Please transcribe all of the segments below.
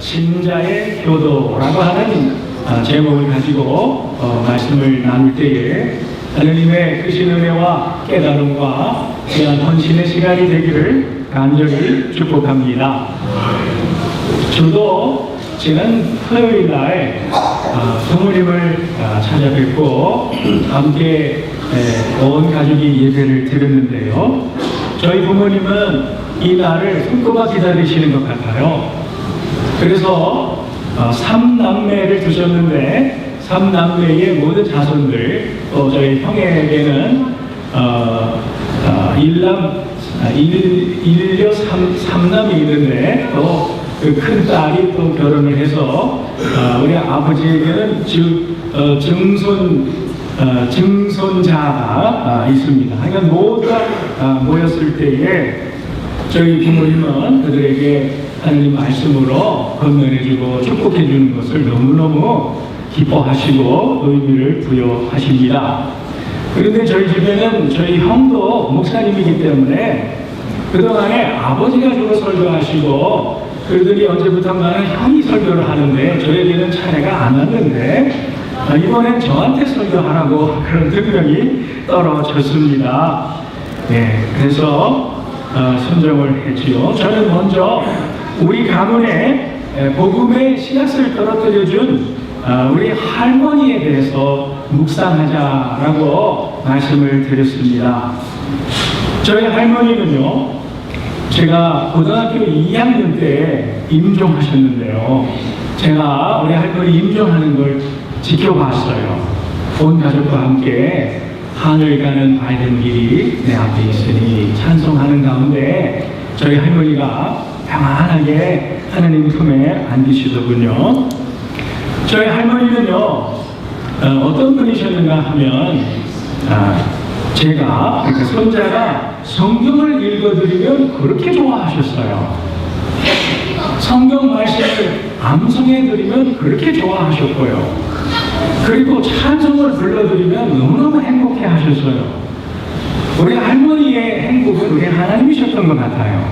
신자의 교도라고 하는 제목을 가지고 말씀을 나눌 때에 하느님의 크신 은혜와 깨달음과 귀한 헌신의 시간이 되기를 간절히 축복합니다. 저도 지난 토요일 날 부모님을 찾아뵙고 함께 온 가족이 예배를 드렸는데요. 저희 부모님은 이 날을 손꼽아 기다리시는 것 같아요. 그래서 3남매를 두셨는데 3남매의 모든 자손들, 또 저희 형에게는 일녀 3남이 있는데 또 그 큰 딸이 또 결혼을 해서 우리 아버지에게는 증손자가 있습니다. 그러니까 모두가 모였을 때에 저희 부모님은 그들에게 하나님 말씀으로 건면해주고 축복해주는 것을 너무너무 기뻐하시고 의미를 부여하십니다. 그런데 저희 집에는 저희 형도 목사님이기 때문에 그동안에 아버지가 주로 설교하시고 그들이 언제부턴가는 형이 설교를 하는데 저에게는 차례가 안 왔는데 이번엔 저한테 설교하라고 그런 특명이 떨어졌습니다. 그래서 선정을 했지요. 저는 먼저 우리 가문에 복음의 씨앗을 떨어뜨려준 우리 할머니에 대해서 묵상하자라고 말씀을 드렸습니다. 저희 할머니는요, 제가 고등학교 2학년 때 임종하셨는데요. 제가 우리 할머니 임종하는 걸 지켜봤어요. 온 가족과 함께 하늘 가는 밝은 길이 내 앞에 있으니 찬송하는 가운데 저희 할머니가 평안하게 하나님 품에 안기시더군요. 저희 할머니는요, 어떤 분이셨는가 하면 제가, 그러니까 손자가 성경을 읽어드리면 그렇게 좋아하셨어요. 성경 말씀을 암송해드리면 그렇게 좋아하셨고요. 그리고 찬송을 불러드리면 너무너무 행복해 하셨어요. 우리 할머니의 행복은 우리 하나님이셨던 것 같아요.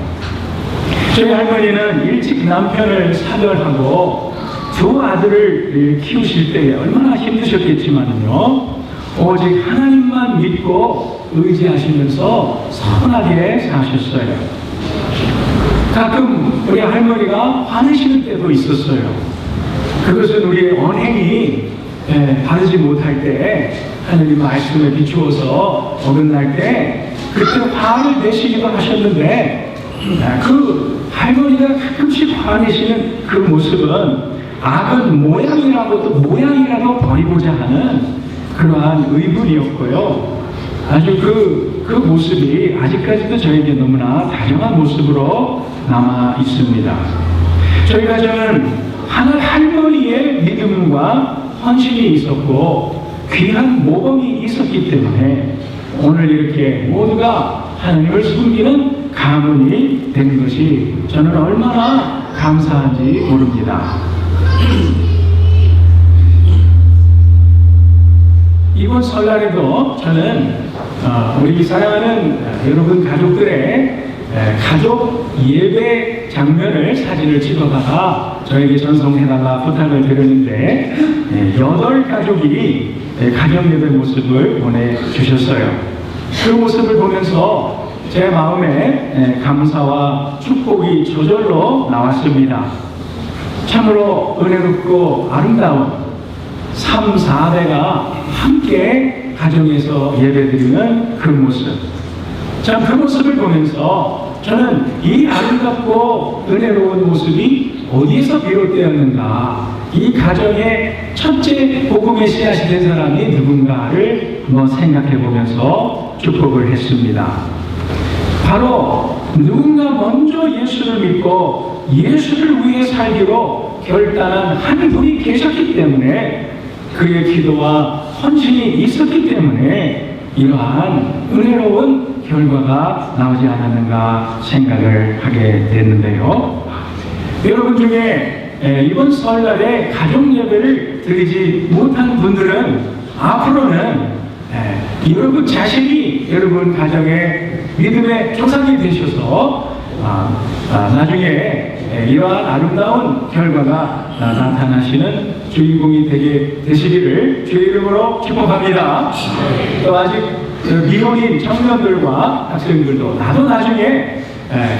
저희 할머니는 일찍 남편을 사별하고 두 아들을 키우실 때 얼마나 힘드셨겠지만요, 오직 하나님만 믿고 의지하시면서 선하게 사셨어요. 가끔 우리 할머니가 화내시는 때도 있었어요. 그것은 우리의 언행이 바르지 못할 때, 하나님 말씀에 비추어서 어긋날 때 그때 화를 내시기도 하셨는데, 그 할머니가 가끔씩 화내시는 그 모습은 악은 모양이라도 버리고자 하는 그러한 의분이었고요. 아주 그 모습이 아직까지도 저에게 너무나 다정한 모습으로 남아 있습니다. 저희 가정은 하늘 할머니의 믿음과 헌신이 있었고 귀한 모범이 있었기 때문에 오늘 이렇게 모두가 하나님을 숨기는 가문이 된 것이 저는 얼마나 감사한지 모릅니다. 이번 설날에도 저는 우리 사랑하는 여러분 가족들의 가족 예배 장면을 사진을 찍어다가 저에게 전송해달라 부탁을 드렸는데 8가족이 가정 예배 모습을 보내주셨어요. 그 모습을 보면서 제 마음에 감사와 축복이 저절로 나왔습니다. 참으로 은혜롭고 아름다운 3, 4대가 함께 가정에서 예배드리는 그 모습, 참 그 모습을 보면서 저는 이 아름답고 은혜로운 모습이 어디에서 비롯되었는가, 이 가정의 첫째 복음의 씨앗이 된 사람이 누군가를 한번 생각해 보면서 축복을 했습니다. 바로 누군가 먼저 예수를 믿고 예수를 위해 살기로 결단한 한 분이 계셨기 때문에, 그의 기도와 헌신이 있었기 때문에 이러한 은혜로운 결과가 나오지 않았는가 생각을 하게 됐는데요. 여러분 중에 이번 설날에 가족 예배를 드리지 못한 분들은 앞으로는 여러분 자신이 여러분 가정의 믿음의 조상이 되셔서 나중에 이러한 아름다운 결과가 나타나시는 주인공이 되시기를 주의 이름으로 축복합니다. 또 아직 미혼인 청년들과 학생들도 나도 나중에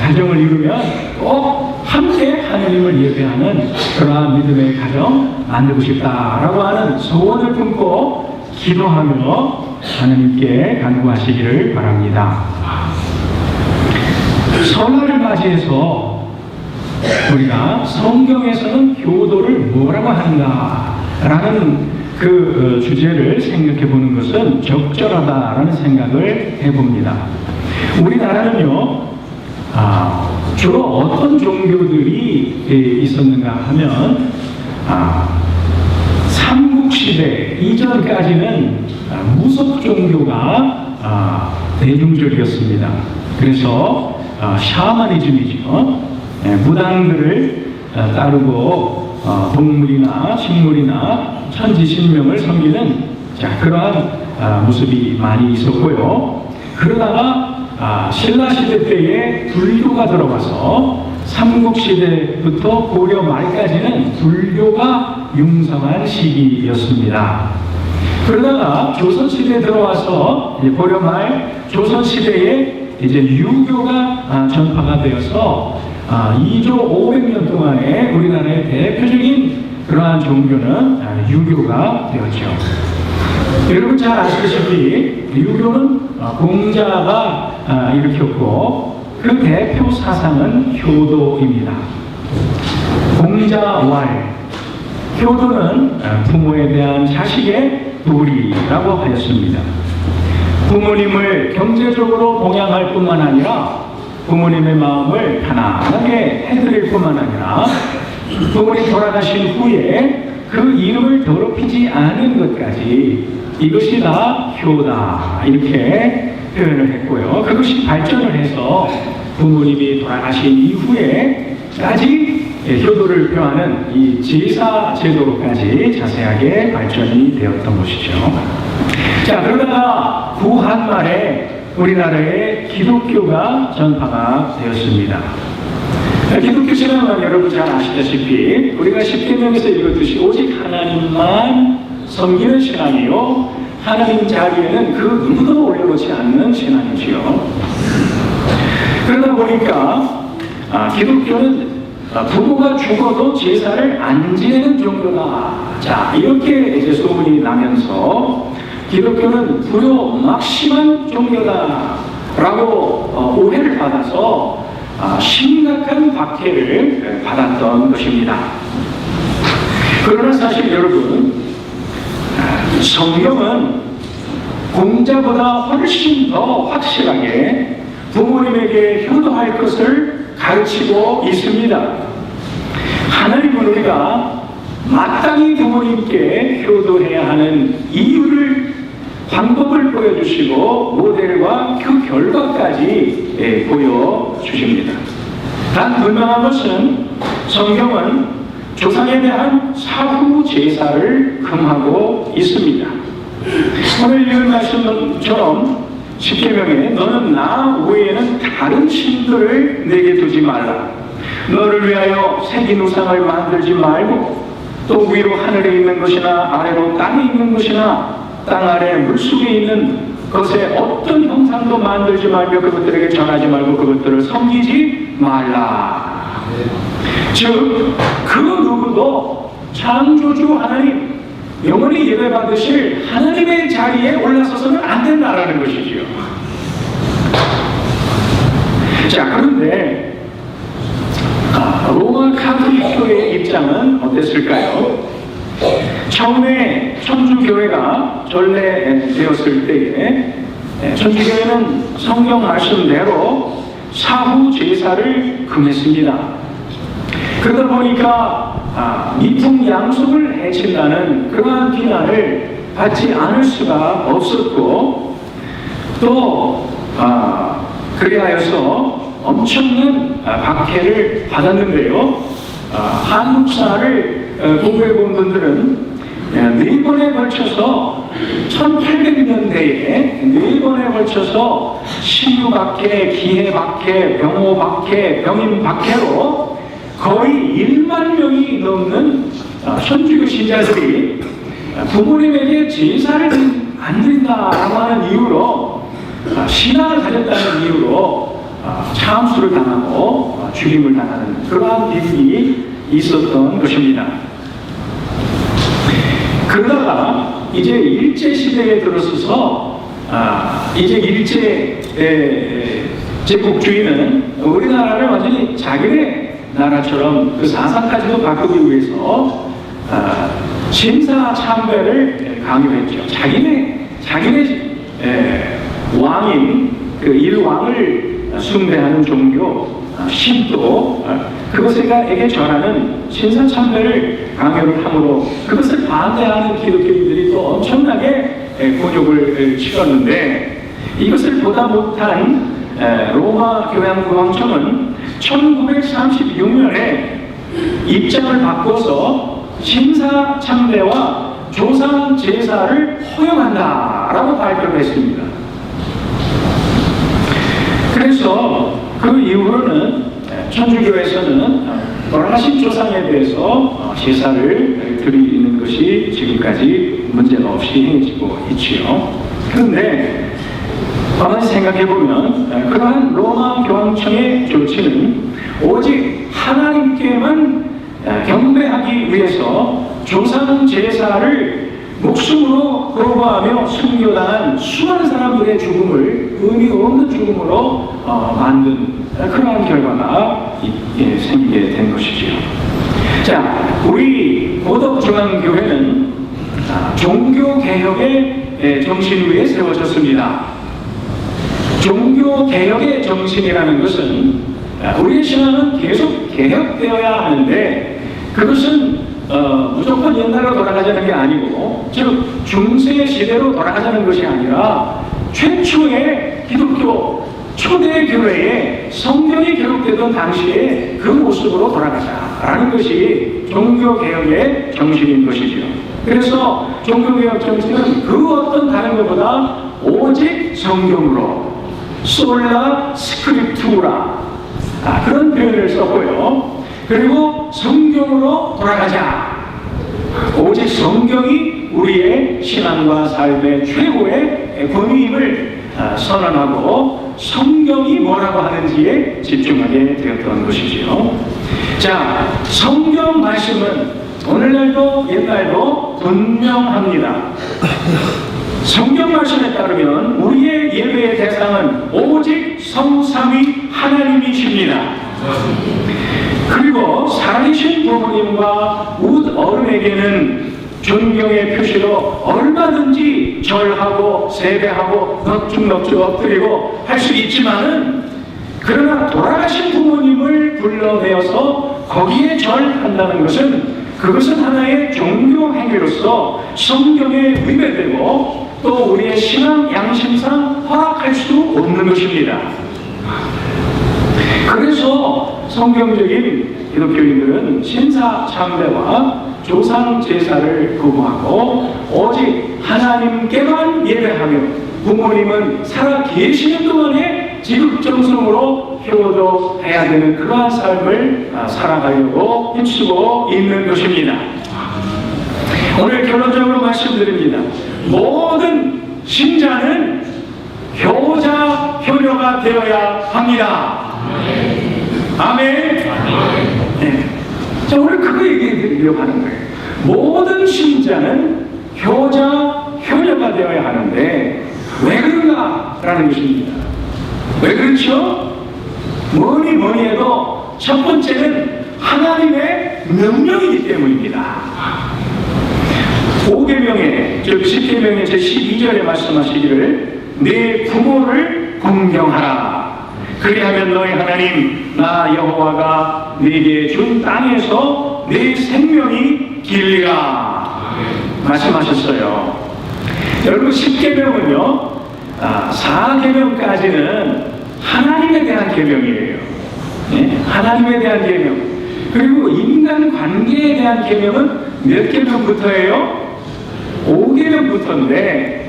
가정을 이루면 꼭 함께 하느님을 예배하는 그러한 믿음의 가정 만들고 싶다라고 하는 소원을 품고 기도하며 하느님께 간구하시기를 바랍니다. 설날을 맞이해서 우리가 성경에서는 효도를 뭐라고 하는가라는 그 주제를 생각해 보는 것은 적절하다라는 생각을 해봅니다. 우리나라는요, 주로 어떤 종교들이 있었는가 하면 삼국시대 이전까지는 무속 종교가 대중적이었습니다. 그래서 샤머니즘이죠. 무당들을 따르고 동물이나 식물이나 천지신명을 섬기는 그러한 모습이 많이 있었고요. 그러다가 신라시대 때에 불교가 들어와서 삼국시대부터 고려 말까지는 불교가 융성한 시기였습니다. 그러다가 조선시대에 들어와서 고려 말 조선시대에 이제 유교가 전파가 되어서 2조 500년 동안에 우리나라의 대표적인 그러한 종교는 유교가 되었죠. 여러분 잘 아시다시피 유교는 공자가 일으켰고 그 대표 사상은 효도입니다. 공자왈, 효도는 부모에 대한 자식의 도리라고 하였습니다. 부모님을 경제적으로 봉양할 뿐만 아니라 부모님의 마음을 편안하게 해드릴 뿐만 아니라 부모님 돌아가신 후에 그 이름을 더럽히지 않은 것까지 이것이 다 효다 이렇게 표현을 했고요. 그것이 발전을 해서 부모님이 돌아가신 이후에까지 효도를 표하는 이 제사 제도로까지 자세하게 발전이 되었던 것이죠. 자, 그러다가 구한 말에 우리나라에 기독교가 전파가 되었습니다. 기독교 신앙은 여러분 잘 아시다시피 우리가 십계명에서 읽었듯이 오직 하나님만 섬기는 신앙이요, 하나님 자리에는 그 누구도 올려놓지 않는 신앙이지요. 그러다 보니까 기독교는 부모가 죽어도 제사를 안 지내는 종교다. 자, 이렇게 이제 소문이 나면서 기독교는 불효 막심한 종교다 라고 오해를 받아서 심각한 박해를 받았던 것입니다. 그러나 사실 여러분, 성경은 공자보다 훨씬 더 확실하게 부모님에게 효도할 것을 가르치고 있습니다. 하나님은 우리가 마땅히 부모님께 효도해야 하는 이유를, 방법을 보여주시고 모델과 그 결과까지 보여주십니다. 단 분명한 것은 성경은 조상에 대한 사후 제사를 금하고 있습니다. 오늘 읽은 말씀처럼 십계명에 너는 나 외에는 다른 신들을 내게 두지 말라, 너를 위하여 새긴 우상을 만들지 말고, 또 위로 하늘에 있는 것이나 아래로 땅에 있는 것이나 땅 아래 물속에 있는 것에 어떤 형상도 만들지 말며 그것들에게 전하지 말고 그것들을 섬기지 말라. 즉, 그 누구도 창조주 하나님, 영원히 예배받으실 하나님의 자리에 올라서서는 안 된다라는 것이지요. 자, 그런데 로마 카톨릭교회의 입장은 어땠을까요? 처음에 천주교회가 전래되었을 때에 천주교회는 성경 말씀대로 사후 제사를 금했습니다. 그러다 보니까 미풍양속을 해친다는 그러한 비난을 받지 않을 수가 없었고, 또 그리하여서 엄청난 박해를 받았는데요. 한국사를 공부해 본 분들은 4번에 걸쳐서 1800년대에 4번에 걸쳐서 신유박해, 기해박해, 병호박해, 병인박해로 거의 1만 명이 넘는 천주교 신자들이 부모님에게 제사를 안 드린다라고 하는 이유로 신앙을 가졌다는 이유로 참수를 당하고 죽임을 당하는 그러한 일이 있었던 것입니다. 그러다가 이제 일제 시대에 들어서서 이제 일제 제국주의는 우리나라를 완전히 자기네 나라처럼 그 사상까지도 바꾸기 위해서 신사참배를 강요했죠. 자기네 왕인 그 일왕을 숭배하는 종교 신도 그것에게 절하는 신사참배를 강요를 함으로 그것을 반대하는 기독교인들이 또 엄청나게 곤욕을 치렀는데 이것을 보다 못한 로마 교황청은 1936년에 입장을 바꿔서 신사참배와 조상 제사를 허용한다라고 발표를 했습니다. 그래서 그 이후로는 천주교에서는 돌아가신 조상에 대해서 제사를 드리는 것이 지금까지 문제가 없이 행해지고 있지요. 그런데 가만히 생각해보면 그러한 로마 교황청의 조치는 오직 하나님께만 경배하기 위해서 조상 제사를 목숨으로 거부하며 순교당한 수많은 사람들의 죽음을 의미 없는 죽음으로 만든 그러한 결과가 생기게 된 것이지요. 자, 우리 고덕중앙교회는 종교개혁의 정신 위에 세워졌습니다. 종교개혁의 정신이라는 것은 우리의 신앙은 계속 개혁되어야 하는데 그것은 무조건 옛날로 돌아가자는 게 아니고 즉 중세 시대로 돌아가자는 것이 아니라 최초의 기독교 초대 교회에 성경이 기록되던 당시에 그 모습으로 돌아가자라는 것이 종교개혁의 정신인 것이죠. 그래서 종교개혁 정신은 그 어떤 다른 것보다 오직 성경으로 솔라 스크립투라 그런 표현을 썼고요. 그리고 성경으로 돌아가자. 오직 성경이 우리의 신앙과 삶의 최고의 권위임을 선언하고 성경이 뭐라고 하는지에 집중하게 되었던 것이지요. 자, 성경 말씀은 오늘날도 옛날도 분명합니다. 성경 말씀에 따르면 우리의 예배의 대상은 오직 성삼위 하나님이십니다. 그리고 살아계신 부모님과 웃 어른에게는 존경의 표시로 얼마든지 절하고 세배하고 넙죽넙죽 엎드리고 할 수 있지만은 그러나 돌아가신 부모님을 불러내어서 거기에 절한다는 것은 그것은 하나의 종교 행위로서 성경에 위배되고 또 우리의 신앙 양심상 허락할 수 없는 것입니다. 그래서 성경적인 기독교인들은 신사 참배와 조상 제사를 거부하고 오직 하나님께만 예배하며 부모님은 살아 계시는 동안에 지극정성으로 효도해야 되는 그러한 삶을 살아가려고 힘쓰고 있는 것입니다. 오늘 결론적으로 말씀드립니다. 모든 신자는 효자, 효녀가 되어야 합니다. 아멘. 네. 자, 오늘 그거 얘기해 드리려고 하는 거예요. 모든 신자는 효자, 효녀가 되어야 하는데 왜 그런가라는 것입니다. 왜 그렇죠? 뭐니 해도 첫 번째는 하나님의 명령이기 때문입니다. 5계명에 즉 10계명의 제12절에 말씀하시기를 네 부모를 공경하라. 그리하면 너희 하나님 나 여호와가 네게 준 땅에서 네 생명이 길리라 말씀하셨어요. 여러분 10계명은요 4계명까지는 하나님에 대한 계명이에요. 네? 하나님에 대한 계명. 그리고 인간관계에 대한 계명은 몇 계명부터예요? 5계명부터인데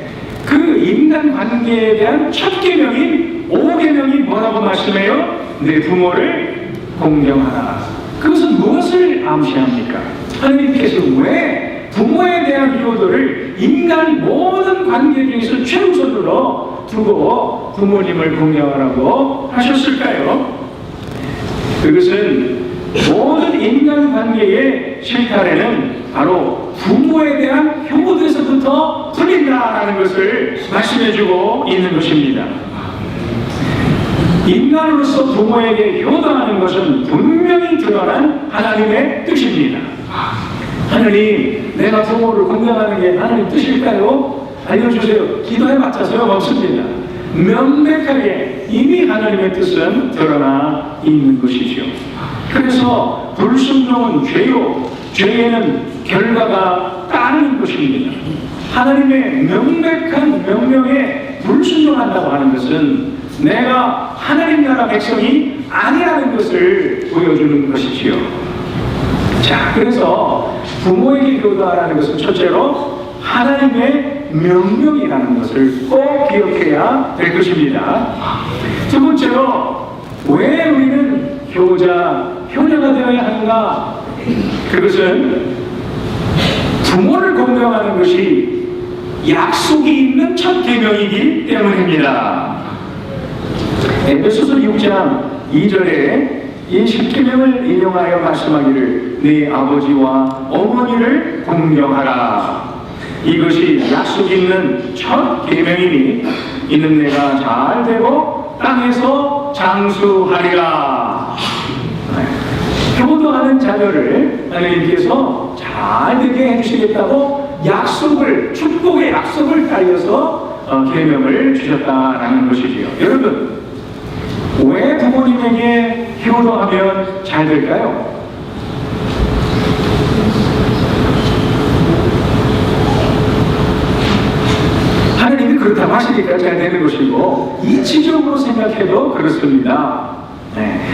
그 인간관계에 대한 첫 계명인 5계명이 뭐라고 말씀해요? 내 부모를 공경하라. 그것은 무엇을 암시합니까? 하나님께서 왜 부모에 대한 효도를 인간 모든 관계 중에서 최우선으로 두고 부모님을 공경하라고 하셨을까요? 그것은 모든 인간관계의 실타래는 바로 부모에 대한 효도에서부터 풀린다라는 것을 말씀해주고 있는 것입니다. 인간으로서 부모에게 효도하는 것은 분명히 드러난 하나님의 뜻입니다. 하나님, 내가 부모를 공경하는 게 하나님 뜻일까요? 알려주세요. 기도해봤자 소용없습니다. 명백하게 이미 하나님의 뜻은 드러나 있는 것이죠. 그래서 불순종은 죄요, 죄에는 결과가 따르는 것입니다. 하나님의 명백한 명령에 불순종한다고 하는 것은 내가 하나님 나라 백성이 아니라는 것을 보여주는 것이지요. 자, 그래서 부모에게 효도하라는 것은 첫째로 하나님의 명령이라는 것을 꼭 기억해야 될 것입니다. 두 번째로 왜 우리는 효자가 되어야 하는가? 그것은 부모를 공경하는 것이 약속이 있는 첫 계명이기 때문입니다. 에베소서 6장 2절에 이 10계명을 인용하여 말씀하기를 네 아버지와 어머니를 공경하라. 이것이 약속 있는 첫 계명이니 이는 내가 잘 되고 땅에서 장수하리라. 효도하는 자녀를 하나님께서 잘 되게 해주시겠다고 약속을, 축복의 약속을 따라서 계명을 주셨다라는 것이지요. 여러분, 왜 부모님에게 효도하면 잘 될까요? 하나님이 그렇다고 하시니까 잘 되는 것이고, 이치적으로 생각해도 그렇습니다.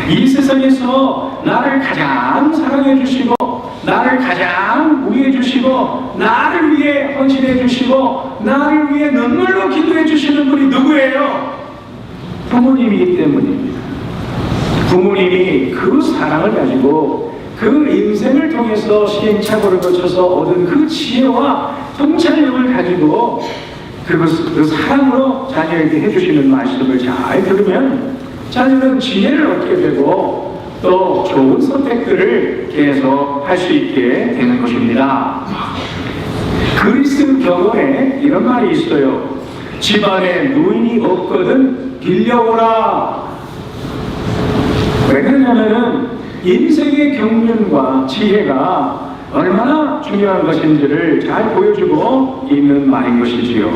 이 세상에서 나를 가장 사랑해 주시고, 나를 가장 우애해 주시고, 나를 위해 헌신해 주시고, 나를 위해 눈물로 기도해 주시는 분이 누구예요? 부모님이기 때문입니다. 부모님이 그 사랑을 가지고 그 인생을 통해서 시행착오를 거쳐서 얻은 그 지혜와 통찰력을 가지고 그 사랑으로 자녀에게 해주시는 말씀을 잘 들으면 자녀는 지혜를 얻게 되고 또 좋은 선택들을 계속 할 수 있게 되는 것입니다. 그리스 격언에 이런 말이 있어요. 집안에 노인이 없거든 빌려오라. 왜 그러냐면은 인생의 경륜과 지혜가 얼마나 중요한 것인지를 잘 보여주고 있는 말인 것이지요.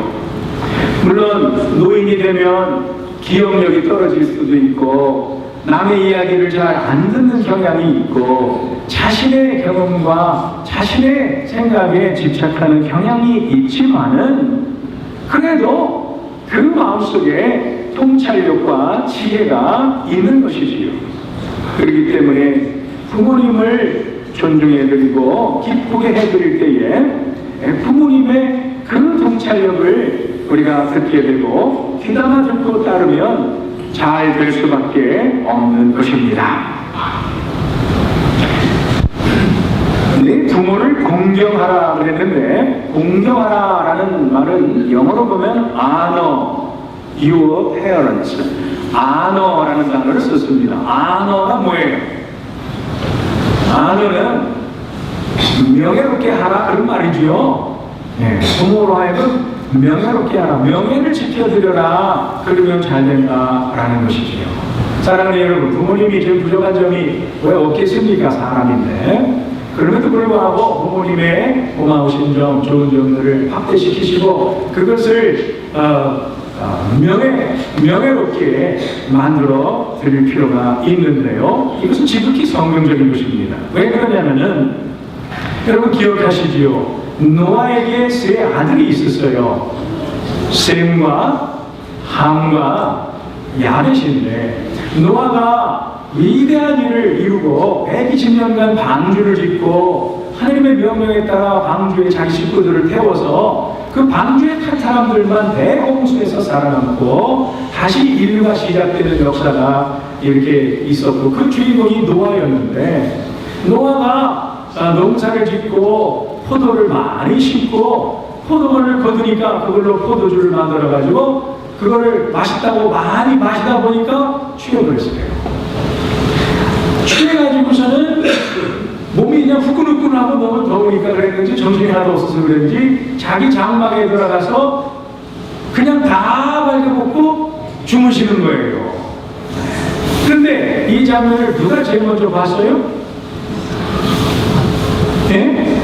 물론 노인이 되면 기억력이 떨어질 수도 있고 남의 이야기를 잘 안 듣는 경향이 있고 자신의 경험과 자신의 생각에 집착하는 경향이 있지만은 그래도 그 마음속에 통찰력과 지혜가 있는 것이지요. 그렇기 때문에 부모님을 존중해드리고 기쁘게 해드릴 때에 부모님의 그 통찰력을 우리가 듣게 되고 귀담아 듣고 따르면 잘 될 수밖에 없는 것입니다. 네, 부모를 공경하라 그랬는데 공경하라라는 말은 영어로 보면 honor your parents, honor라는 단어를 썼습니다. honor가 뭐예요? honor는 명예롭게 하라 그런 말이지요. 네, 부모로 하여금 명예롭게 하라, 명예를 지켜드려라, 그러면 잘 된다라는 것이지요. 사랑하는 여러분, 부모님이 제일 부족한 점이 왜 없겠습니까? 사람인데. 그럼에도 불구하고 부모님의 고마우신 점, 좋은 점들을 확대시키시고 그것을 명예롭게 만들어 드릴 필요가 있는데요. 이것은 지극히 성경적인 것입니다. 왜 그러냐면은 여러분 기억하시지요? 노아에게 세 아들이 있었어요. 셈과 함과 야벳인데 노아가 위대한 일을 이루고 120년간 방주를 짓고 하나님의 명령에 따라 방주에 자기 식구들을 태워서 그 방주에 탄 사람들만 대홍수에서 살아남고 다시 인류가 시작되는 역사가 이렇게 있었고 그 주인공이 노아였는데 노아가 농사를 짓고 포도를 많이 심고 포도원을 거두니까 그걸로 포도주를 만들어가지고 그거를 맛있다고 많이 마시다 보니까 취해버렸어요. 취해가지고서는 몸이 그냥 후끈후끈하고 너무 더우니까 그랬는지 정신이 하나도 없어서 그랬는지 자기 장막에 들어가서 그냥 다 발려먹고 주무시는 거예요. 그런데 이 장면을 누가 제일 먼저 봤어요? 예?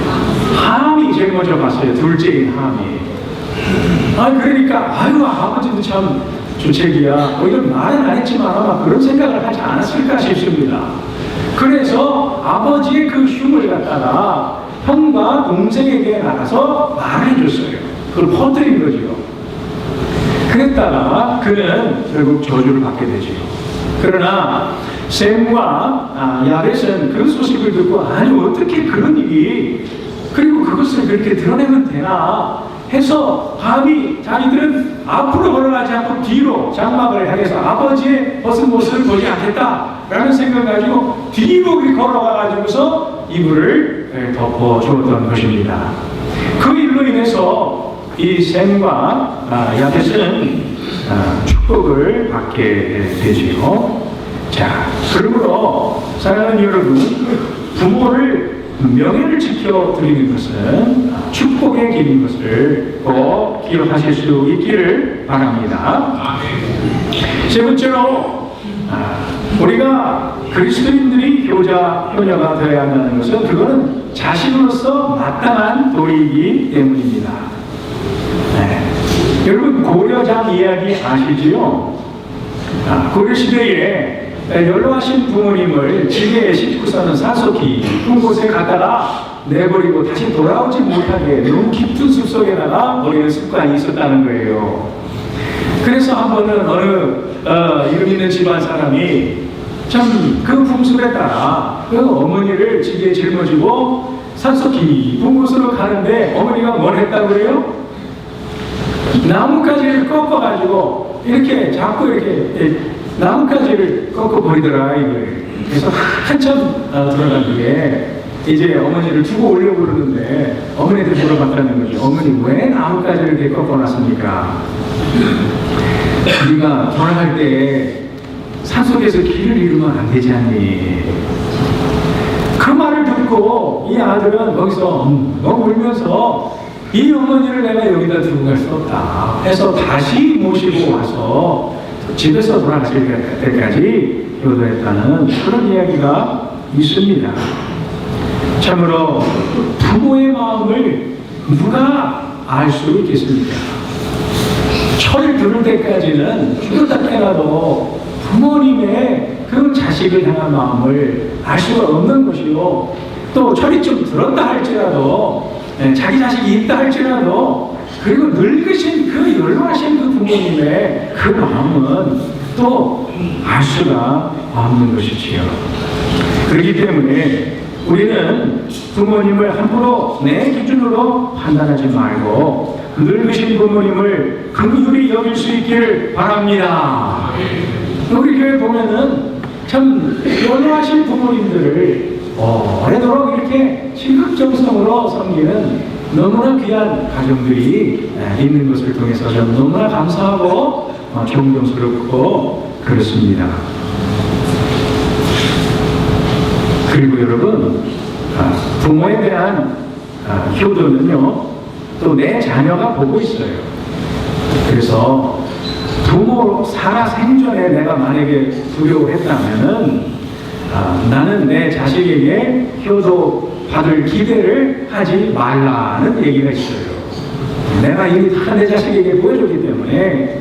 함이 제일 먼저 봤어요. 둘째인 함이. 그러니까 아유 아버지도 참 주책이야. 이런 말은 안 했지만 아마 그런 생각을 하지 않았을까 싶습니다. 그래서 아버지의 그 흉을 갖다가 형과 동생에게 나가서 말해줬어요. 그걸 퍼뜨린 거죠. 그랬다가 그는 결국 저주를 받게 되죠. 그러나 셈과 야벳은 그 소식을 듣고 아니 어떻게 그런 일이 그리고 그것을 그렇게 드러내면 되나 해서 감히 자기들은 앞으로 걸어가지 않고 뒤로 장막을 향해서 아버지의 벗은 모습을 보지 않겠다라는 생각을 가지고 뒤로 걸어가가지고서 이불을 덮어주었던 것입니다. 그 일로 인해서 이 셈과 야벳은 축복을 받게 되지요. 자, 그러므로 사랑하는 여러분, 부모를 명예를 지켜드리는 것은 축복의 길인 것을 꼭 기억하실 수 있기를 바랍니다. 세 번째로 우리가 그리스도인들이 효자, 효녀가 되어야 한다는 것은 그거는 자신으로서 마땅한 도리이기 때문입니다. 여러분 고려장 이야기 아시지요? 고려시대에 연로하신 부모님을 지게에 싣고서는 산속히 깊은 곳에 갔다가 내버리고 다시 돌아오지 못하게 너무 깊은 숲속에다가 버리는 습관이 있었다는 거예요. 그래서 한 번은 어느 이름 있는 집안 사람이 참 그 풍습에 따라 그 어머니를 지게에 짊어지고 산속 깊은 곳으로 가는데 어머니가 뭘 했다고 그래요? 나뭇가지를 꺾어가지고 이렇게 자꾸 이렇게 나뭇가지를 꺾어버리더라 이거예요. 그래서 한참 들어간 뒤에 이제 어머니를 두고 오려고 그러는데 어머니한테 물어봤다는 거죠. 어머니 왜 나뭇가지를 이렇게 꺾어놨습니까? 우리가 돌아갈 때 산속에서 길을 잃으면 안 되지 않니? 그 말을 듣고 이 아들은 거기서 너무 울면서 이 어머니를 내가 여기다 두고 갈 수 없다 해서 다시 모시고 와서 집에서 돌아가실 때까지 효도했다는 그런 이야기가 있습니다. 참으로 부모의 마음을 누가 알 수 있겠습니까? 철을 들을 때까지는 죽었다 깨라도 부모님의 그 자식을 향한 마음을 알 수가 없는 것이요. 또 철이 좀 들었다 할지라도 자기 자식이 있다 할지라도 그리고 늙으신 그 연로하신 그 부모님의 그 마음은 또 알 수가 없는 것이지요. 그렇기 때문에 우리는 부모님을 함부로 내 기준으로 판단하지 말고 늙으신 부모님을 긍휼히 여길 수 있기를 바랍니다. 우리 교회 보면은 참 연로하신 부모님들을 오래도록 이렇게 지극정성으로 섬기는 너무나 귀한 가정들이 있는 것을 통해서 저는 너무나 감사하고 존경스럽고 그렇습니다. 그리고 여러분, 부모에 대한 효도는요, 또 내 자녀가 보고 있어요. 그래서 부모 살아 생전에 내가 만약에 두려워했다면은 나는 내 자식에게 효도 받을 기대를 하지 말라는 얘기가 있어요. 내가 이미 다 내 자식에게 보여줬기 때문에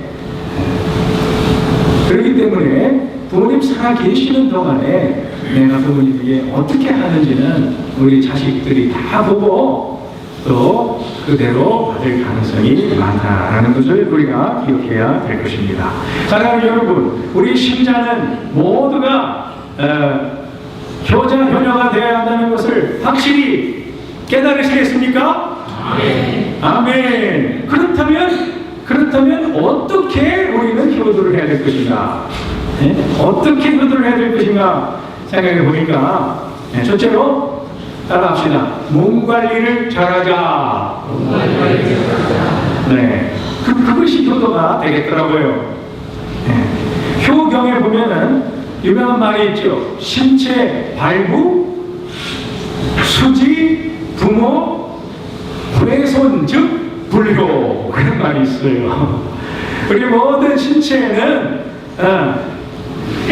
그렇기 때문에 부모님 살아 계시는 동안에 내가 부모님에게 어떻게 하는지는 우리 자식들이 다 보고 또 그대로 받을 가능성이 많다라는 것을 우리가 기억해야 될 것입니다. 사랑하는 여러분, 우리 신자는 모두가 효자, 효녀가 되어야 한다는 것을 확실히 깨달으시겠습니까? 아멘. 아멘. 그렇다면 어떻게 우리는 효도를 해야 될 것인가? 어떻게 효도를 해야 될 것인가 생각해 보니까 네, 첫째로 따라합시다. 몸 관리를 잘하자. 네, 그것이 효도가 되겠더라고요. 네. 효경에 보면은 유명한 말이 있죠. 신체 발부, 수지, 부모, 불훼손 즉 불효, 그런 말이 있어요. 우리 모든 신체에는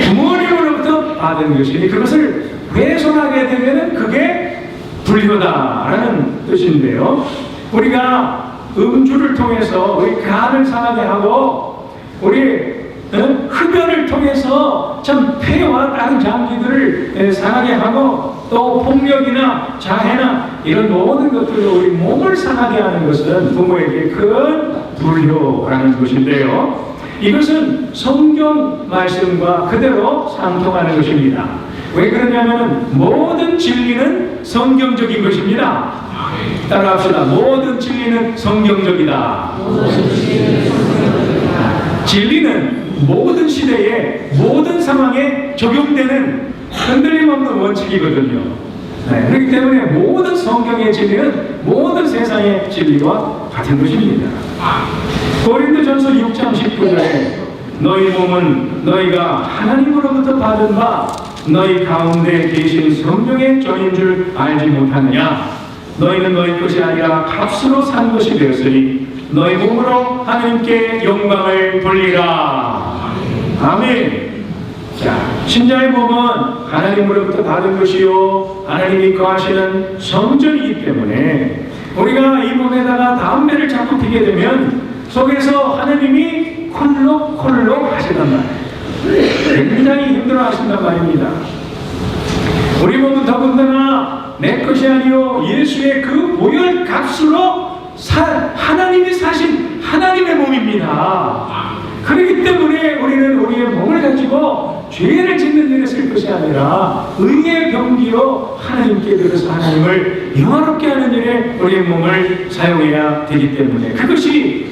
부모님으로부터 받은 것이니 그것을 훼손하게 되면 그게 불효다라는 뜻인데요. 우리가 음주를 통해서 우리 간을 상하게 하고 우리 흡연을 통해서 참 폐와 다른 장기들을 상하게 하고 또 폭력이나 자해나 이런 모든 것들로 우리 몸을 상하게 하는 것은 부모에게 큰 불효라는 것인데요. 이것은 성경 말씀과 그대로 상통하는 것입니다. 왜 그러냐면 모든 진리는 성경적인 것입니다. 따라합시다. 모든 진리는 성경적이다. 진리는 모든 시대에 모든 상황에 적용되는 흔들림 없는 원칙이거든요. 네, 그렇기 때문에 모든 성경의 진리는 모든 세상의 진리와 같은 것입니다. 고린도전서 6장 19절에 너희 몸은 너희가 하나님으로부터 받은 바 너희 가운데 계신 성령의 전인 줄 알지 못하느냐. 너희는 너희 것이 아니라 값으로 산 것이 되었으니 너희 몸으로 하나님께 영광을 돌리라. 아멘. 자, 신자의 몸은 하나님으로부터 받은 것이요 하나님이 거하시는 성전이기 때문에 우리가 이 몸에다가 담배를 자꾸 피게 되면 속에서 하나님이 콜록콜록 하시단 말이에요. 굉장히 힘들어 하신단 말입니다. 우리 몸은 더군다나 내 것이 아니요 예수의 그 보혈 값으로 하나님이 사신 하나님의 몸입니다. 그렇기 때문에 우리는 우리의 몸을 가지고 죄를 짓는 일에 쓸 것이 아니라 의의 병기로 하나님께 드려서 하나님을 영화롭게 하는 일에 우리의 몸을 사용해야 되기 때문에 그것이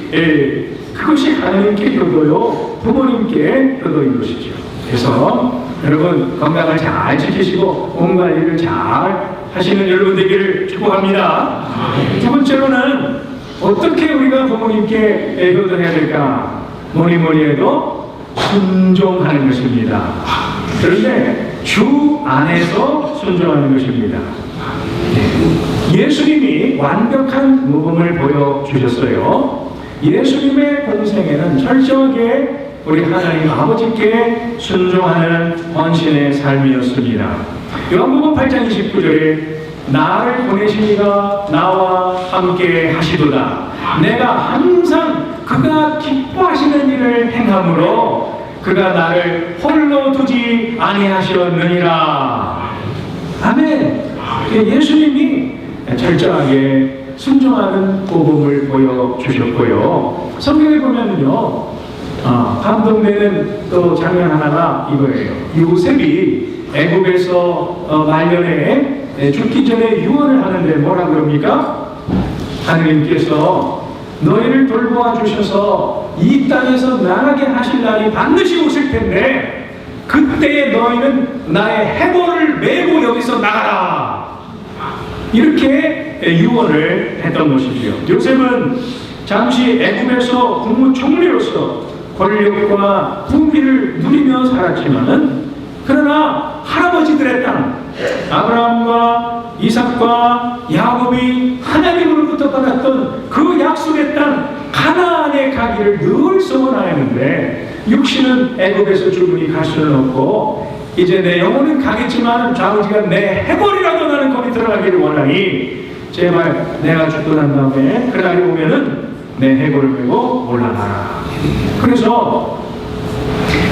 하나님께 효도요 부모님께 효도인 것이죠. 그래서 여러분 건강을 잘 지키시고 몸 관리를 잘 하시는 여러분 되기를 축복합니다. 두 번째로는 어떻게 우리가 부모님께 효도해야 될까? 뭐니 해도 순종하는 것입니다. 그런데 주 안에서 순종하는 것입니다. 예수님이 완벽한 모범을 보여주셨어요. 예수님의 공생애는 철저하게 우리 하나님 아버지께 순종하는 헌신의 삶이었습니다. 요한복음 8장 29절에 나를 보내시니가 나와 함께 하시도다. 내가 항상 그가 기뻐하시는 일을 행함으로 그가 나를 홀로 두지 아니하셨느니라. 아멘. 예수님이 철저하게 순종하는 모범을 보여주셨고요. 성경에 보면은요, 감동되는 또 장면 하나가 이거예요. 요셉이 애굽에서 말년에 죽기 전에 유언을 하는데 뭐라 그럽니까? 하느님께서 너희를 돌보아 주셔서 이 땅에서 나가게 하실 날이 반드시 오실 텐데 그때에 너희는 나의 해골을 메고 여기서 나가라. 이렇게 유언을 했던 것이지요. 요셉은 잠시 애굽에서 국무총리로서 권력과 풍비를 누리며 살았지만은 그러나 할아버지들의 땅 아브라함과 이삭과 야곱이 하나님으로부터 받았던 그 약속의 땅 가나안에 가기를 늘 소원하였는데 육신은 애굽에서 충분히 갈 수는 없고 이제 내 영혼은 가겠지만 아버지가 내 해골이라도 나는 거기 들어가기를 원하니 제발 내가 죽고 난 다음에 그날이 오면은 내 해골을 메고 올라가라. 그래서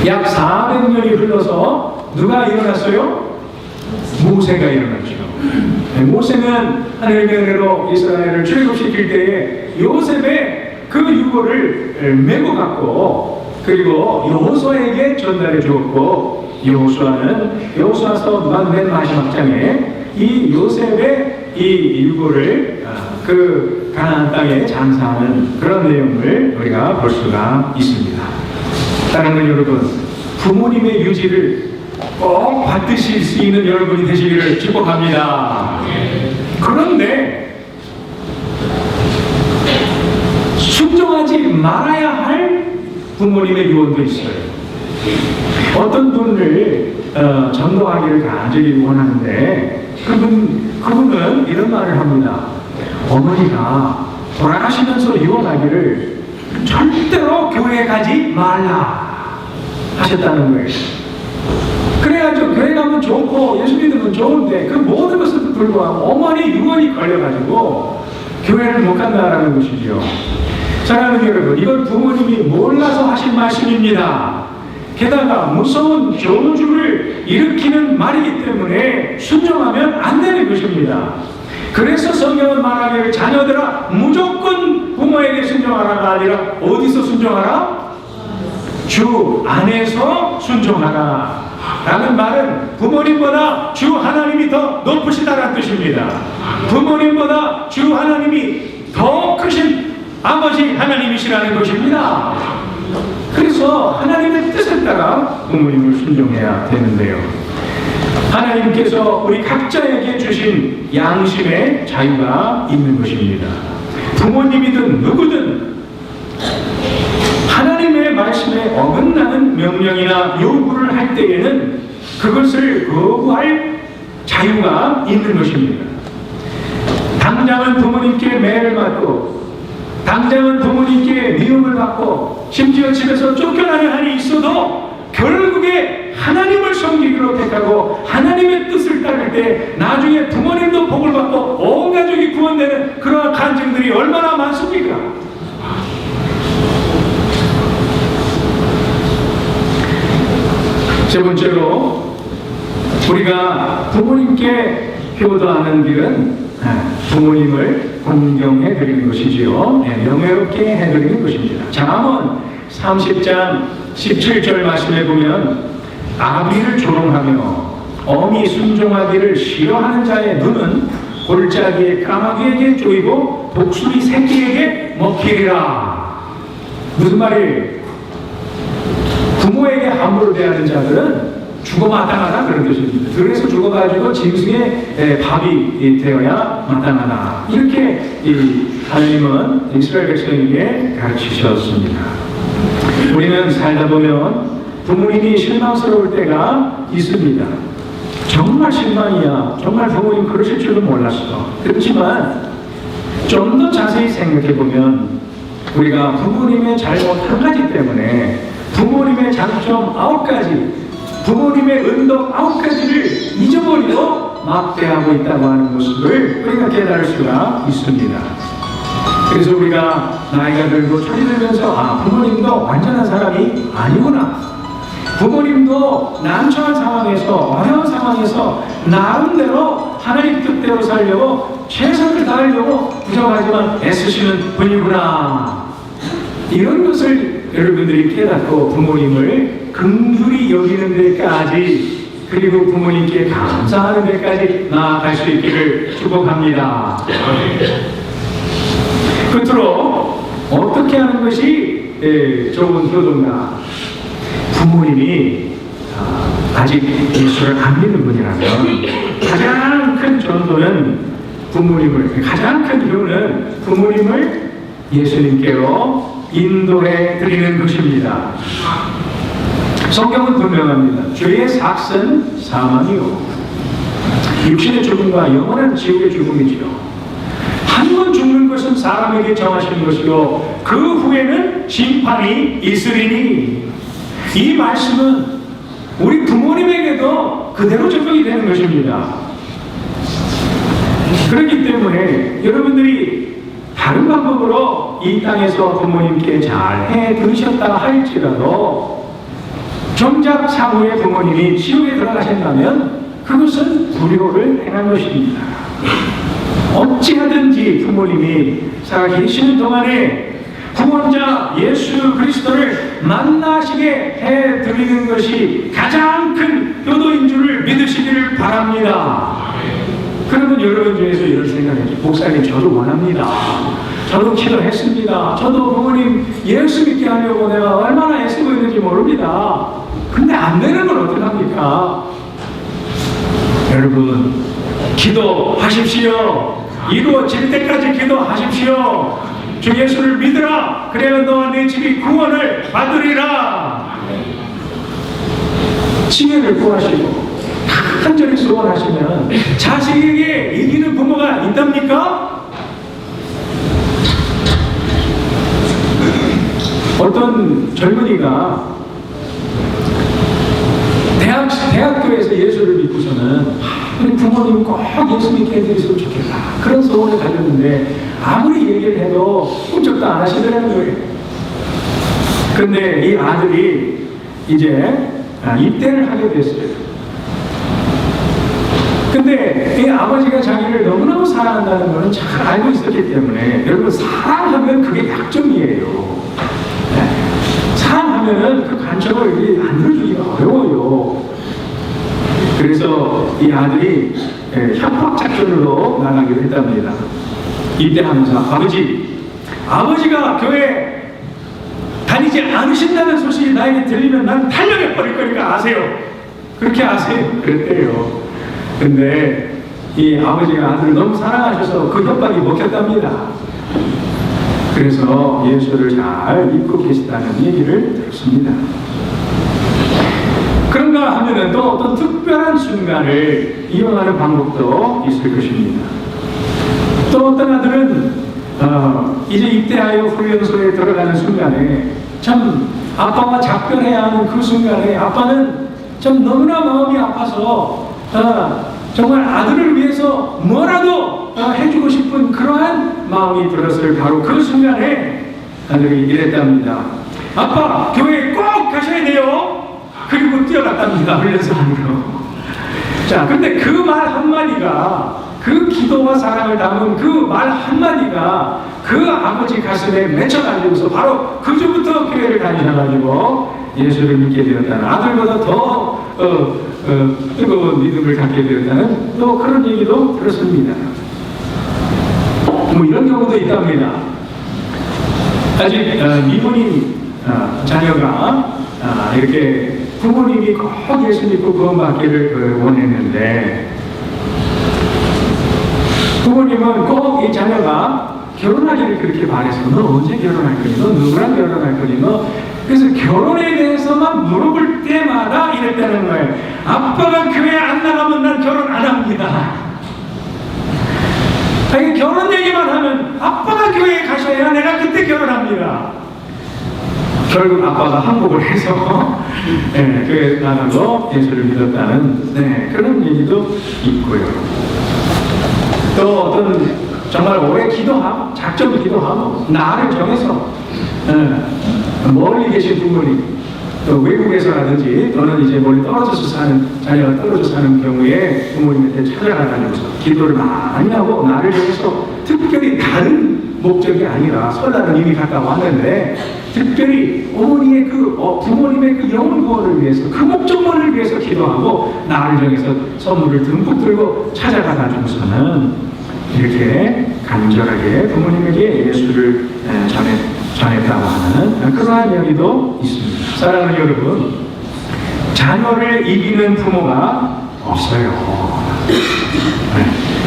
약 400년이 흘러서 누가 일어났어요? 모세가 일어났죠. 모세는 하나님의 은혜로 이스라엘을 출애굽시킬 때에 요셉의 그 유고를 메고 갔고 그리고 여호수아에게 전달해 주었고 여호수아서 맨 마지막 장에 이 요셉의 이 유고를 그 가나안 땅에 장사하는 그런 내용을 우리가 볼 수가 있습니다. 사랑하는 여러분, 부모님의 유지를 꼭 받으실 수 있는 여러분이 되시기를 축복합니다. 그런데 순종하지 말아야 할 부모님의 유언도 있어요. 어떤 분을 전도하기를 간절히 원하는데 그분은 이런 말을 합니다. 어머니가 돌아가시면서 유언하기를 절대로 교회 가지 말라 하셨다는 거예요. 그래가지고 교회 가면 좋고 예수 믿으면 좋은데 그 모든 것을 불구하고 어머니 유언이 걸려가지고 교회를 못 간다라는 것이죠. 사랑하는 여러분, 이건 부모님이 몰라서 하신 말씀입니다. 게다가 무서운 저주를 일으키는 말이기 때문에 순종하면 안 되는 것입니다. 그래서 성경은 말하기를 자녀들아 무조건 부모에게 순종하라가 아니라 어디서 순종하라? 주 안에서 순종하라 라는 말은 부모님보다 주 하나님이 더 높으시다는 뜻입니다. 부모님보다 주 하나님이 더 크신 아버지 하나님이시라는 것입니다. 그래서 하나님의 뜻에 따라 부모님을 순종해야 되는데요. 하나님께서 우리 각자에게 주신 양심의 자유가 있는 것입니다. 부모님이든 누구든 하나님의 말씀에 어긋나는 명령이나 요구를 할 때에는 그것을 거부할 자유가 있는 것입니다. 당장은 부모님께 매를 맞고 당장은 부모님께 미움을 받고 심지어 집에서 쫓겨나는 한이 있어도 결국에 하나님을 섬기기로 택하고 하나님의 뜻을 따를 때 나중에 부모님도 복을 받고 온 가족이 구원되는 그러한 간증들이 얼마나 많습니까? 세 번째로 우리가 부모님께 효도하는 길은 부모님을 공경해 드리는 것이지요. 명예롭게 해드리는 것입니다. 잠언 30장 17절 말씀에 보면 아비를 조롱하며 어미 순종하기를 싫어하는 자의 눈은 골짜기에 까마귀에게 쪼이고 독수리 새끼에게 먹히리라. 무슨 말이에요? 부모에게 함부로 대하는 자들은 죽어마땅하다 그런 뜻입니다. 그래서 죽어가지고 짐승의 밥이 되어야 마땅하다. 이렇게 하나님은 이스라엘 백성에게 가르치셨습니다. 우리는 살다 보면 부모님이 실망스러울 때가 있습니다. 정말 실망이야. 정말 부모님 그러실 줄도 몰랐어. 그렇지만 좀 더 자세히 생각해 보면 우리가 부모님의 잘못 한 가지 때문에 부모님의 장점 9가지, 부모님의 은덕 9가지를 잊어버리고 막대하고 있다고 하는 모습을 우리가 깨달을 수가 있습니다. 그래서 우리가 나이가 들고 철이 들면서 부모님도 완전한 사람이 아니구나. 부모님도 난처한 상황에서 어려운 상황에서 나름대로 하나님 뜻대로 살려고 최선을 다하려고 부정하지만 애쓰시는 분이구나. 이런 것을 여러분들이 깨닫고 부모님을 긍휼히 여기는 데까지 그리고 부모님께 감사하는 데까지 나아갈 수 있기를 축복합니다. 끝으로 어떻게 하는 것이 좋은 효도인가? 부모님이 아직 예수를 안 믿는 분이라면 가장 큰 전도는 가장 큰 이유는 부모님을 예수님께로 인도해 드리는 것입니다. 성경은 분명합니다. 죄의 삭은 사망이요 육신의 죽음과 영원한 지옥의 죽음이지요. 한 번 죽는 것은 사람에게 정하시는 것이요 그 후에는 심판이 있으리니. 이 말씀은 우리 부모님에게도 그대로 적용이 되는 것입니다. 그렇기 때문에 여러분들이 다른 방법으로 이 땅에서 부모님께 잘 해 들으셨다 할지라도 정작 사후에 부모님이 지옥에 들어가신다면 그것은 불효를 행한 것입니다. 어찌하든지 부모님이 살아계시는 동안에 구원자 예수 그리스도를 만나시게 해드리는 것이 가장 큰 효도인 줄을 믿으시기를 바랍니다. 그러면 여러분 중에서 이런 생각이죠. 목사님 저도 원합니다. 저도 기도했습니다. 저도 부모님 예수 믿게 하려고 내가 얼마나 애쓰고 있는지 모릅니다. 근데 안 되는 건 어떡합니까? 여러분, 기도하십시오. 이루어질 때까지 기도하십시오. 주 예수를 믿으라. 그래야 너와 네 집이 구원을 받으리라. 치매를 구하시고 간절히 소원하시면 자식에게 이기는 부모가 있답니까? 어떤 젊은이가 대학교에서 예수를 믿고서는 우리 부모님 꼭 예수 믿게 해드렸으면 좋겠다, 그런 소원을 가졌는데 아무리 얘기를 해도 꿈쩍도 안 하시더라는 거예요. 그런데 이 아들이 이제 입대를 하게 됐어요. 근데 이 아버지가 자기를 너무너무 사랑한다는 것은 잘 알고 있었기 때문에, 여러분, 사랑하면 그게 약점이에요. 사랑하면은 그 간첩을 만들어주기가 어려워요. 그래서 이 아들이 협박 작전으로 나가기로 했답니다. 입대하면서 아버지가 교회 다니지 않으신다는 소식이 나에게 들리면 난 탈령해 버릴 거니까 아세요. 그렇게 아세요. 그랬대요. 근데 이 아버지가 아들을 너무 사랑하셔서 그 협박이 먹혔답니다. 그래서 예수를 잘 믿고 계시다는 얘기를 들었습니다. 그런가 하면은 또 어떤 특별한 순간을 이용하는 방법도 있을 것입니다. 또 어떤 아들은 이제 입대하여 훈련소에 들어가는 순간에 참 아빠와 작별해야 하는 그 순간에 아빠는 참 너무나 마음이 아파서 정말 아들을 위해서 뭐라도 해주고 싶은 그러한 마음이 들었을 바로 그 순간에 아들이 이랬답니다. 아빠, 교회에 꼭 가셔야 돼요. 그리고 뛰어갔답니다. 훈련소 안으로. 자, 근데 그 말 한마디가, 그 기도와 사랑을 담은 그 말 한마디가 그 아버지 가슴에 맺혀가지고서 바로 그 주부터 교회를 다니셔가지고 예수를 믿게 되었다는, 아들보다 더 뜨거운 믿음을 갖게 되었다는 또 그런 얘기도 들었습니다. 뭐 이런 경우도 있답니다. 아직 미혼인 자녀가 이렇게 부모님이 꼭 예수 믿고 구원받기를 원했는데, 부모님은 꼭 이 자녀가 결혼하기를 그렇게 바래서, 너 언제 결혼할 거니? 너 누구랑 결혼할 거니? 너 그래서 결혼에 대해서만 물어볼 때마다 이랬다는 거예요. 아빠가 교회 안 나가면 난 결혼 안 합니다. 아니, 결혼 얘기만 하면 아빠가 교회에 가셔야 내가 그때 결혼합니다. 결국 아빠가 항복을 해서 교회에 나가서 예수를 믿었다는 그런 얘기도 있고요. 또 어떤 정말 오래 기도하고 작정 기도하고 날을 정해서 멀리 계신 부모님, 또 외국에서라든지 또는 이제 멀리 떨어져서 사는 자녀가 떨어져 사는 경우에 부모님한테 찾아가면서 기도를 많이 하고 날을 정해서, 특별히 다른 목적이 아니라 설날은 이미 갔다 왔는데 특별히 어머니의 부모님의 그 영혼 구원을 위해서, 그 목적만을 위해서 기도하고 날을 정해서 선물을 듬뿍 들고 찾아가가지고서는 이렇게 간절하게 부모님에게 예수를 전했다고 하는 그러한 이야기도 있습니다. 사랑하는 여러분, 자녀를 이기는 부모가 없어요.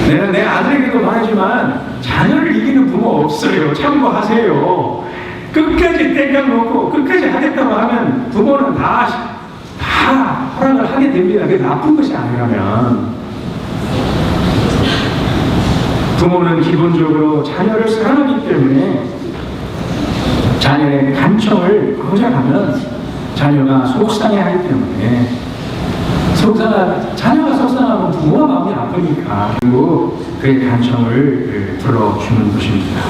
내가 내 아들에게도 말하지만 자녀를 이기는 부모 없어요. 참고하세요. 끝까지 땡깡 놓고 끝까지 하겠다고 하면 부모는 다 허락을 하게 됩니다. 그게 나쁜 것이 아니라면. 부모는 기본적으로 자녀를 사랑하기 때문에 자녀의 간청을 거절하면 자녀가 속상해하기 때문에, 자녀가 속상하면 부모가 마음이 아프니까 결국 그의 간청을 들어주는 것입니다.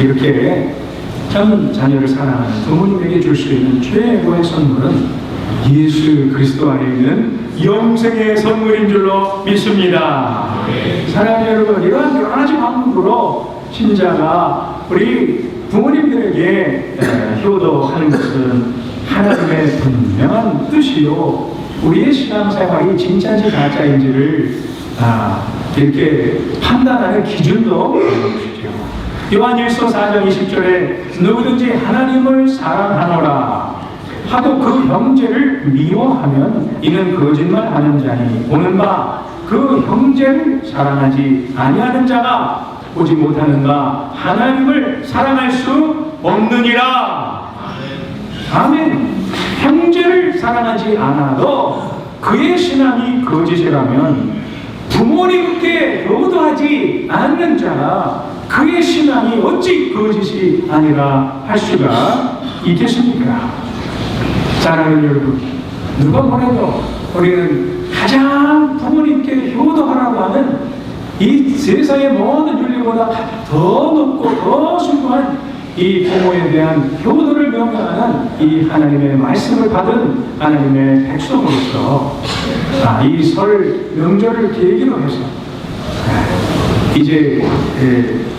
이렇게 참 자녀를 사랑하는 부모님에게 줄 수 있는 최고의 선물은 예수 그리스도 안에 있는 영생의 선물인 줄로 믿습니다. 사랑하는 여러분, 이러한 여러 가지 방법으로 신자가 우리 부모님들에게 효도하는 것은 하나님의 분명한 뜻이요, 우리의 신앙생활이 진짜인지 가짜인지를 이렇게 판단하는 기준도 되는 것이죠. 요한일서 4장 20절에 누구든지 하나님을 사랑하노라 하고 그 형제를 미워하면 이는 거짓말하는 자니 보는 바 그 형제를 사랑하지 아니하는 자가 보지 못하는가 하나님을 사랑할 수 없느니라. 아멘. 형제를 사랑하지 않아도 그의 신앙이 거짓이라면 부모님께 효도하지 않는 자가 그의 신앙이 어찌 거짓이 아니라 할 수가 있겠습니까? 사랑하는 여러분, 누가 뭐래도 우리는 가장 부모님께 효도하라고 하는 이 세상의 모든 윤리보다 더 높고 더 숭고한 이 부모에 대한 효도를 명령하는 이 하나님의 말씀을 받은 하나님의 백성으로서 이 설 명절을 계기로 해서 이제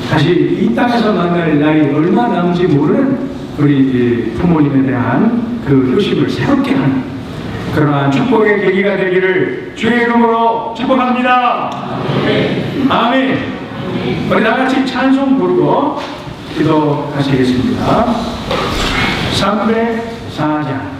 다시 이 땅에서 만날 날이 얼마 남은지 모르는 우리 부모님에 대한 그 효심을 새롭게 하는 그러한 축복의 계기가 되기를 주의 이름으로 축복합니다. 아멘. 우리 다같이 찬송 부르고 기도하시겠습니다. 304장